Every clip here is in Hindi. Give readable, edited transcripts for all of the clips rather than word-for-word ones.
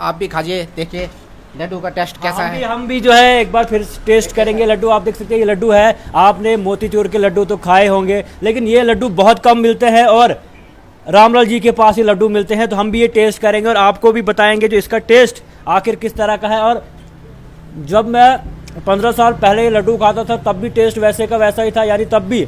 आप भी खाइए, देखिए लड्डू का टेस्ट कैसा है। हम भी जो है एक बार फिर टेस्ट करेंगे लड्डू। आप देख सकते हैं ये लड्डू है, आपने मोतीचूर के लड्डू तो खाए होंगे, लेकिन ये लड्डू बहुत कम मिलते हैं और रामलाल जी के पास ये लड्डू मिलते हैं। तो हम भी ये टेस्ट करेंगे और आपको भी बताएंगे जो इसका टेस्ट आखिर किस तरह का है। और जब मैं 15 साल पहले ये लड्डू खाता था तब भी टेस्ट वैसे का वैसा ही था, यानी तब भी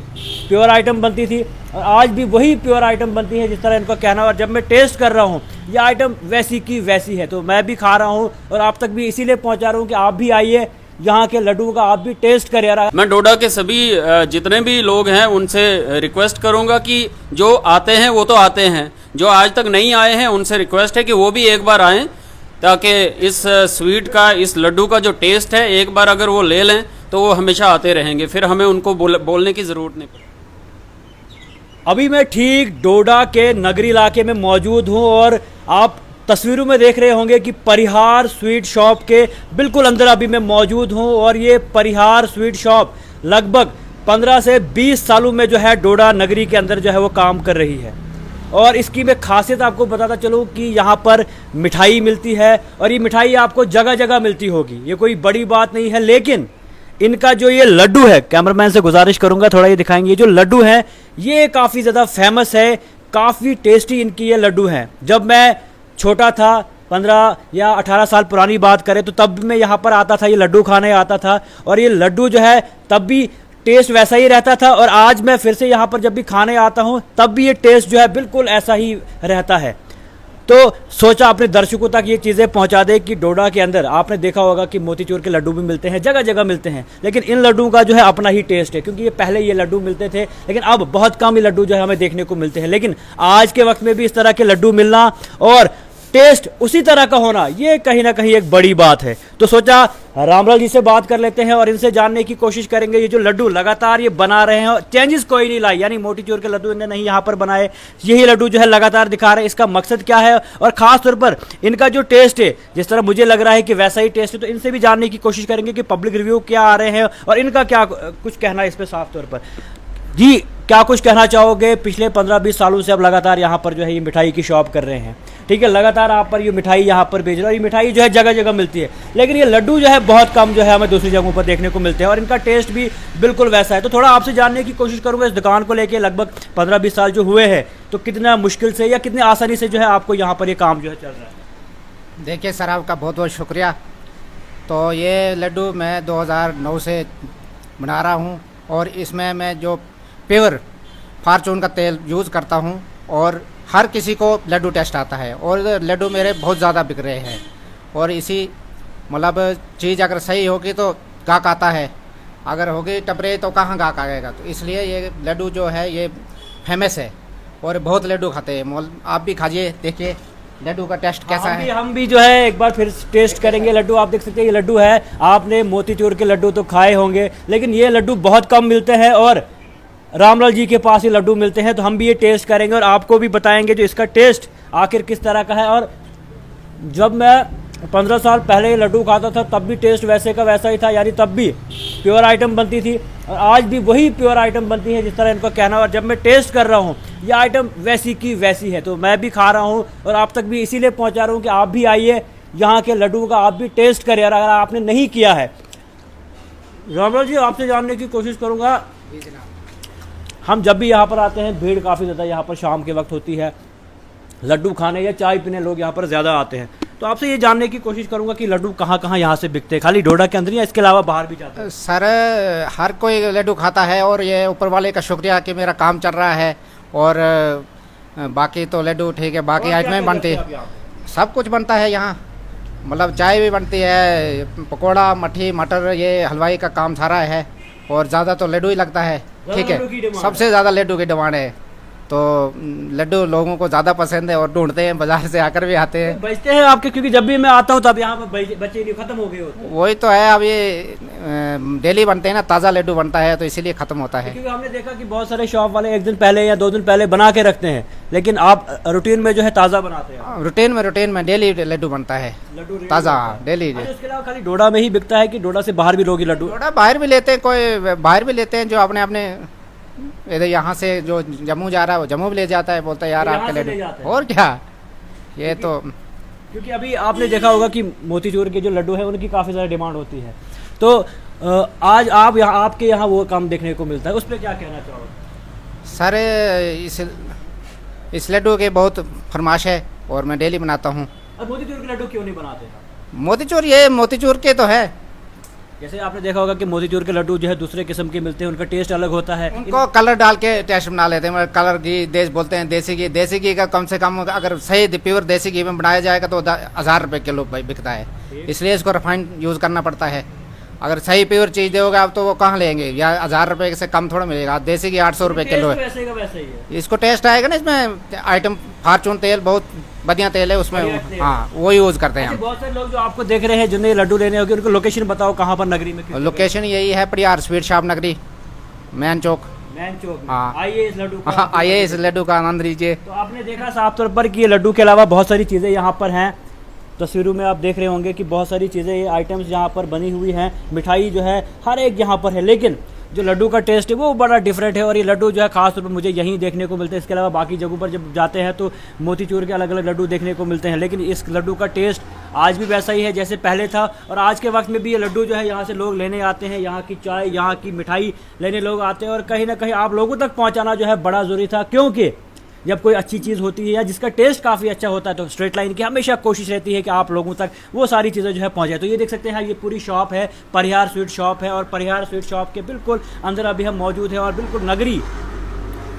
प्योर आइटम बनती थी और आज भी वही प्योर आइटम बनती है जिस तरह इनका कहना। और जब मैं टेस्ट कर रहा हूँ ये आइटम वैसी की वैसी है, तो मैं भी खा रहा हूँ और आप तक भी इसीलिए पहुँचा रहा हूँ कि आप भी आइए यहाँ के लड्डू का आप भी टेस्ट करिए। मैं डोडा के सभी जितने भी लोग हैं उनसे रिक्वेस्ट करूंगा कि जो आते हैं वो तो आते हैं, जो आज तक नहीं आए हैं उनसे रिक्वेस्ट है कि वो भी एक बार आएँ, ताकि इस स्वीट का, इस लड्डू का जो टेस्ट है एक बार अगर वो ले लें तो वो हमेशा आते रहेंगे, फिर हमें उनको बोलने की ज़रूरत नहीं पड़ेगी। अभी मैं ठीक डोडा के नगरी इलाके में मौजूद हूँ और आप तस्वीरों में देख रहे होंगे कि परिहार स्वीट शॉप के बिल्कुल अंदर अभी मैं मौजूद हूँ। और ये परिहार स्वीट शॉप लगभग 15 से 20 सालों में जो है डोडा नगरी के अंदर जो है वो काम कर रही है। और इसकी मैं खासियत आपको बताता चलूँ कि यहाँ पर मिठाई मिलती है और ये मिठाई आपको जगह जगह मिलती होगी, ये कोई बड़ी बात नहीं है। लेकिन इनका जो ये लड्डू है, कैमरामैन से गुजारिश करूँगा थोड़ा ये दिखाएंगे, ये जो लड्डू है ये काफ़ी ज़्यादा फेमस है, काफ़ी टेस्टी इनकी ये लड्डू हैं। जब मैं छोटा था, 15 या 18 साल पुरानी बात करें, तो तब भी मैं यहाँ पर आता था, ये लड्डू खाने आता था और ये लड्डू जो है तब भी टेस्ट वैसा ही रहता था और आज मैं फिर से यहाँ पर जब भी खाने आता हूँ तब भी ये टेस्ट जो है बिल्कुल ऐसा ही रहता है। तो सोचा अपने दर्शकों तक ये चीज़ें पहुँचा दे कि डोडा के अंदर आपने देखा होगा कि मोतीचूर के लड्डू भी मिलते हैं, जगह जगह मिलते हैं, लेकिन इन लड्डू का जो है अपना ही टेस्ट है, क्योंकि ये पहले ये लड्डू मिलते थे लेकिन अब बहुत कम ये लड्डू जो है हमें देखने को मिलते हैं। लेकिन आज के वक्त में भी इस तरह के लड्डू मिलना और टेस्ट उसी तरह का होना, ये कहीं ना कहीं एक बड़ी बात है। तो सोचा रामलाल जी से बात कर लेते हैं और इनसे जानने की कोशिश करेंगे ये जो लड्डू लगातार ये बना रहे हैं और चेंजेस कोई नहीं लाई, यानी मोतीचूर के लड्डू इन्हें नहीं यहाँ पर बनाए, यही लड्डू जो है लगातार दिखा रहे हैं। इसका मकसद क्या है और खास तौर पर इनका जो टेस्ट है जिस तरह मुझे लग रहा है कि वैसा ही टेस्ट है, तो इनसे भी जानने की कोशिश करेंगे कि पब्लिक रिव्यू क्या आ रहे हैं और इनका क्या कुछ कहना है इस पर साफ तौर पर। जी, क्या कुछ कहना चाहोगे? पिछले 15-20 सालों से अब लगातार यहाँ पर जो है ये मिठाई की शॉप कर रहे हैं, ठीक है, लगातार आप पर ये मिठाई यहाँ पर भेज रहे हैं और ये मिठाई जो है जगह जगह मिलती है, लेकिन ये लड्डू जो है बहुत कम जो है हमें दूसरी जगहों पर देखने को मिलते हैं और इनका टेस्ट भी बिल्कुल वैसा है। तो थोड़ा आपसे जानने की कोशिश करूँगा इस दुकान को लेकर लगभग 15-20 साल जो हुए हैं, तो कितना मुश्किल से या कितनी आसानी से जो है आपको यहाँ पर ये काम जो है चल रहा है? देखिए सर, आपका बहुत बहुत शुक्रिया। तो ये लड्डू मैं 2009 से बना रहा हूँ और इसमें मैं जो प्योर फार्चून का तेल यूज़ करता हूँ और हर किसी को लड्डू टेस्ट आता है और लड्डू मेरे बहुत ज़्यादा बिक रहे हैं। और इसी मतलब चीज़ अगर सही होगी तो गाहक आता है, अगर होगी टपरे तो कहाँ गाहक आएगा। तो इसलिए ये लड्डू जो है ये फेमस है और बहुत लड्डू खाते हैं। आप भी खाइए, देखिए लड्डू का टेस्ट कैसा है। हम भी जो है एक बार फिर टेस्ट करेंगे लड्डू। आप देख सकते हैं ये लड्डू है, आपने मोतीचूर के लड्डू तो खाए होंगे, लेकिन ये लड्डू बहुत कम मिलते हैं और रामलाल जी के पास ये लड्डू मिलते हैं। तो हम भी ये टेस्ट करेंगे और आपको भी बताएंगे जो इसका टेस्ट आखिर किस तरह का है। और जब मैं 15 साल पहले ये लड्डू खाता था तब भी टेस्ट वैसे का वैसा ही था, यानी तब भी प्योर आइटम बनती थी और आज भी वही प्योर आइटम बनती है जिस तरह इनका कहना। और जब मैं टेस्ट कर रहा हूँ ये आइटम वैसी की वैसी है, तो मैं भी खा रहा हूँ और आप तक भी इसीलिए पहुँचा रहा हूँ कि आप भी आइए यहाँ के लड्डू का आप भी टेस्ट करिए अगर आपने नहीं किया है। रामलाल जी, आपसे जानने की कोशिश करूँगा, हम जब भी यहाँ पर आते हैं भीड़ काफ़ी ज़्यादा यहाँ पर शाम के वक्त होती है, लड्डू खाने या चाय पीने लोग यहाँ पर ज़्यादा आते हैं, तो आपसे ये जानने की कोशिश करूँगा कि लड्डू कहाँ कहाँ यहाँ से बिकते हैं, खाली डोडा के अंदर या इसके अलावा बाहर भी जाते हैं? सर, हर कोई लड्डू खाता है और ये ऊपर वाले का शुक्रिया कि मेरा काम चल रहा है। और बाकी तो लड्डू ठीक है, बाकी आइटमें बनती है, सब कुछ बनता है यहाँ, मतलब चाय भी बनती है, पकौड़ा, मट्ठी, मटर, ये हलवाई का काम सारा है और ज़्यादा तो लड्डू ही लगता है, ठीक है, सबसे ज़्यादा लड्डू की डिमांड है। तो लड्डू लोगों को ज़्यादा पसंद है और ढूंढते हैं, बाजार से आकर भी आते हैं। बचते हैं आपके, क्योंकि जब भी मैं आता हूँ तब यहाँ पर बच्चे नहीं खत्म हो गए होते। वही तो है, अब ये डेली बनते हैं ना, ताज़ा लड्डू बनता है तो इसीलिए ख़त्म होता है। क्योंकि हमने देखा कि बहुत सारे शॉप वाले एक दिन पहले या 2 दिन पहले बना के रखते हैं, लेकिन आप रूटीन में जो है ताज़ा बनाते हैं? रूटीन में डेली लड्डू बनता है, ताज़ा डेली। इसके अलावा खाली डोडा में ही बिकता है कि डोडा से बाहर भी लोग लड्डू? डोडा बाहर भी लेते हैं, कोई बाहर भी लेते हैं, जो अपने इधर यहाँ से जो जम्मू जा रहा है वो जम्मू भी ले जाता है, बोलता है यार आपके लड्डू, और क्या, ये तो क्योंकि अभी आपने देखा होगा कि मोतीचूर के जो लड्डू है उनकी काफ़ी ज़्यादा डिमांड होती है, तो आज आपके यहाँ वो काम देखने को मिलता है, उस पर क्या कहना चाहोगे? सर इस लड्डू के बहुत फरमाश है और मैं डेली बनाता हूँ। अब मोतीचूर के लड्डू क्यों नहीं बनाते हैं? मोतीचूर के तो है, जैसे आपने देखा होगा कि मोतीचूर के लड्डू जो है दूसरे किस्म के मिलते हैं, उनका टेस्ट अलग होता है। उनको कलर डाल के टेस्ट बना लेते हैं। कलर घी बोलते हैं, देसी घी का कम से कम अगर सही प्योर देसी घी में बनाया जाएगा तो 1000 रुपये किलो बिकता है, इसलिए इसको रिफाइंड यूज़ करना पड़ता है। अगर सही प्योर चीज़ दोगे आप तो वो कहाँ लेंगे, या 1000 रुपये से कम थोड़ा मिलेगा। देसी घी 800 रुपये किलो है। वैसे का वैसे ही है। इसको टेस्ट आएगा ना, इसमें आइटम फार्चून तेल बहुत बढ़िया तेल है उसमें, हाँ वो यूज़ करते हैं हम। बहुत सारे लोग जो आपको देख रहे हैं जिन्हें लड्डू लेने होंगे, उनको लोकेशन बताओ कहाँ पर नगरी में? लोकेशन यही है, परिहार स्वीट शॉप नगरी, मैन चौक। मैन चौक में। हाँ। आइए इस लड्डू हाँ, आइए इस लड्डू का आनंद लीजिए। तो आपने देखा साफ तौर पर कि ये लड्डू के अलावा बहुत सारी चीज़ें यहाँ पर हैं। तस्वीरों में आप देख रहे होंगे कि बहुत सारी चीज़ें, ये आइटम्स यहाँ पर बनी हुई हैं। मिठाई जो है हर एक यहाँ पर है, लेकिन जो लड्डू का टेस्ट है वो बड़ा डिफरेंट है। और ये लड्डू जो है खास तौर पर मुझे यहीं देखने को मिलते हैं। इसके अलावा बाकी जगहों पर जब जाते हैं तो मोतीचूर के अलग अलग लड्डू देखने को मिलते हैं, लेकिन इस लड्डू का टेस्ट आज भी वैसा ही है जैसे पहले था। और आज के वक्त में भी ये लड्डू जो है यहाँ से लोग लेने आते हैं, यहाँ की चाय, यहाँ की मिठाई लेने लोग आते हैं। और कहीं ना कहीं आप लोगों तक पहुँचाना जो है बड़ा ज़रूरी था, क्योंकि जब कोई अच्छी चीज़ होती है या जिसका टेस्ट काफ़ी अच्छा होता है तो स्ट्रेट लाइन की हमेशा कोशिश रहती है कि आप लोगों तक वो सारी चीज़ें जो है पहुंचे। तो ये देख सकते हैं ये पूरी शॉप है, परिहार स्वीट शॉप है। और परिहार स्वीट शॉप के बिल्कुल अंदर अभी हम मौजूद हैं और बिल्कुल नगरी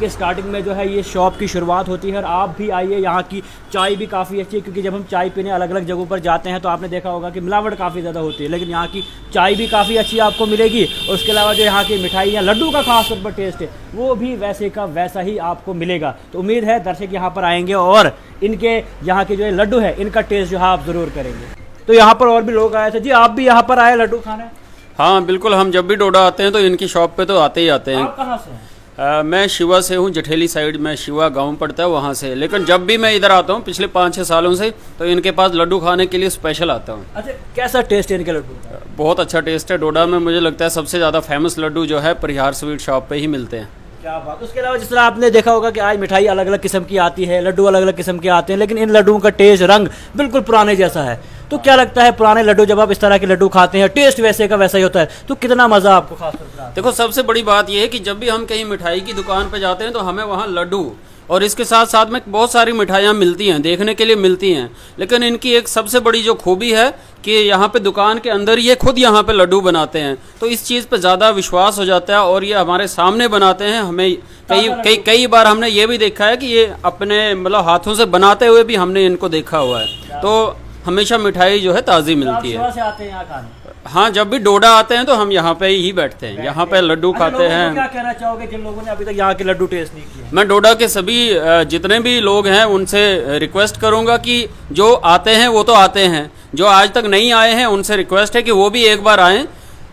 के स्टार्टिंग में जो है ये शॉप की शुरुआत होती है। और आप भी आइए, यहाँ की चाय भी काफ़ी अच्छी है, क्योंकि जब हम चाय पीने अलग अलग जगहों पर जाते हैं तो आपने देखा होगा कि मिलावट काफ़ी ज़्यादा होती है, लेकिन यहाँ की चाय भी काफ़ी अच्छी आपको मिलेगी। और उसके अलावा जो यहाँ की मिठाई या लड्डू का खास तौर पर टेस्ट है वो भी वैसे का वैसा ही आपको मिलेगा। तो उम्मीद है दर्शक यहाँ पर आएंगे और इनके यहाँ के जो है लड्डू है इनका टेस्ट जो है आप ज़रूर करेंगे। तो यहाँ पर और भी लोग आए थे। जी, आप भी यहाँ पर आए लड्डू खाने? हाँ बिल्कुल, हम जब भी डोडा आते हैं तो इनकी शॉप पे तो आते ही आते हैं। आप कहाँ से हैं? मैं शिवा से हूँ, जठेली साइड में शिवा गांव पड़ता है वहाँ से। लेकिन जब भी मैं इधर आता हूँ पिछले 5-6 सालों से, तो इनके पास लड्डू खाने के लिए स्पेशल आता हूँ। अच्छा, कैसा टेस्ट है इनके लड्डू? बहुत अच्छा टेस्ट है। डोडा में मुझे लगता है सबसे ज़्यादा फेमस लड्डू जो है परिहार स्वीट शॉप पे ही मिलते हैं। क्या बात। उसके अलावा जिस तरह आपने देखा होगा कि आज मिठाई अलग अलग किस्म की आती है, लड्डू अलग अलग किस्म के आते हैं, लेकिन इन लड्डुओं का टेस्ट, रंग बिल्कुल पुराने जैसा है। तो क्या लगता है पुराने लड्डू जब आप इस तरह के लड्डू खाते हैं, टेस्ट वैसे का वैसा ही होता है, तो कितना मज़ा आपको खास तौर पर आता है? देखो, सबसे बड़ी बात यह है कि जब भी हम कहीं मिठाई की दुकान पर जाते हैं तो हमें वहाँ लड्डू और इसके साथ साथ में बहुत सारी मिठाइयाँ मिलती हैं, देखने के लिए मिलती हैं। लेकिन इनकी एक सबसे बड़ी जो खूबी है कि यहाँ पे दुकान के अंदर ये खुद यहाँ पे लड्डू बनाते हैं, तो इस चीज़ पे ज़्यादा विश्वास हो जाता है। और ये हमारे सामने बनाते हैं। हमें कई बार हमने ये भी देखा है कि ये अपने मतलब हाथों से बनाते हुए भी हमने इनको देखा हुआ है। तो हमेशा मिठाई जो है ताज़ी मिलती है। से आते हैं यहाँ खाने? हाँ, जब भी डोडा आते हैं तो हम यहाँ पे ही बैठते हैं, यहाँ पे लड्डू खाते हैं। क्या कहना चाहोगे जिन लोगों ने अभी तक यहाँ के लड्डू टेस्ट नहीं किया? मैं डोडा के सभी जितने भी लोग हैं उनसे रिक्वेस्ट करूंगा कि जो आते हैं वो तो आते हैं, जो आज तक नहीं आए हैं उनसे रिक्वेस्ट है कि वो भी एक बार आएँ,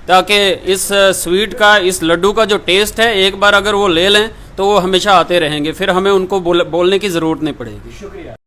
ताकि इस स्वीट का, इस लड्डू का जो टेस्ट है एक बार अगर वो ले लें तो वो हमेशा आते रहेंगे, फिर हमें उनको बोलने की ज़रूरत नहीं पड़ेगी। शुक्रिया।